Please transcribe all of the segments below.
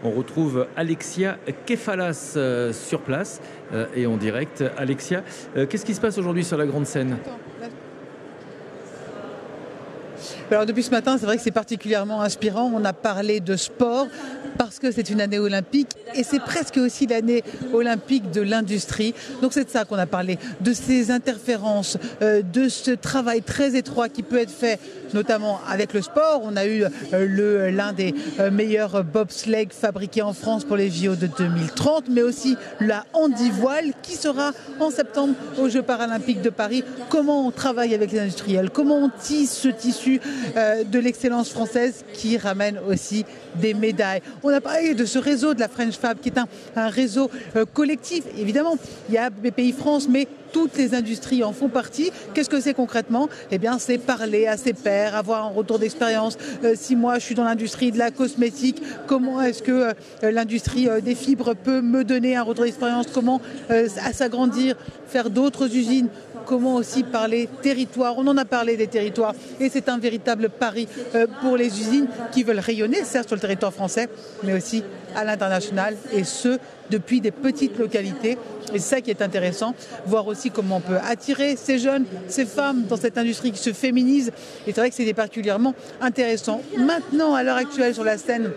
On retrouve Alexia Kefalas sur place et en direct. Alexia, qu'est-ce qui se passe aujourd'hui sur la grande scène? Alors depuis ce matin, c'est vrai que c'est particulièrement inspirant. On a parlé de sport parce que c'est une année olympique et c'est presque aussi l'année olympique de l'industrie. Donc c'est de ça qu'on a parlé, de ces interférences, de ce travail très étroit qui peut être fait notamment avec le sport. On a eu l'un des meilleurs bobsleigh fabriqués en France pour les JO de 2030, mais aussi la handi-voile qui sera en septembre aux Jeux paralympiques de Paris. Comment on travaille avec les industriels, comment on tisse ce tissu de l'excellence française qui ramène aussi des médailles. On a parlé de ce réseau de la French Fab qui est un réseau collectif. Évidemment, il y a BPI France, mais toutes les industries en font partie. Qu'est-ce que c'est concrètement? Eh bien, c'est parler à ses pairs, avoir un retour d'expérience. Si moi, je suis dans l'industrie de la cosmétique, comment est-ce que l'industrie des fibres peut me donner un retour d'expérience? Comment s'agrandir, faire d'autres usines? Comment aussi parler territoire? On en a parlé des territoires et c'est un véritable pari pour les usines qui veulent rayonner, certes sur le territoire français, mais aussi à l'international et ce, depuis des petites localités. Et c'est ça qui est intéressant, voir aussi comment on peut attirer ces jeunes, ces femmes dans cette industrie qui se féminise. Et c'est vrai que c'est particulièrement intéressant. Maintenant, à l'heure actuelle, sur la scène,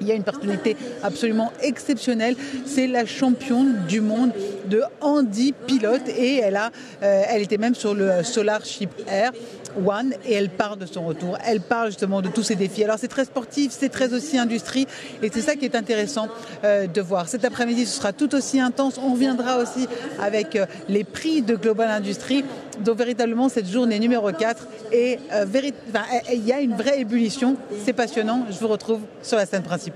il y a une personnalité absolument exceptionnelle, c'est la championne du monde de handi pilote et elle était même sur le Solar Ship Air One et elle parle de son retour, elle parle justement de tous ces défis. Alors c'est très sportif, c'est très aussi industrie et c'est ça qui est intéressant de voir. Cet après-midi ce sera tout aussi intense, on reviendra aussi avec les prix de Global Industries. Donc véritablement cette journée numéro 4 et il y a une vraie ébullition, c'est passionnant, je vous retrouve sur la scène principale.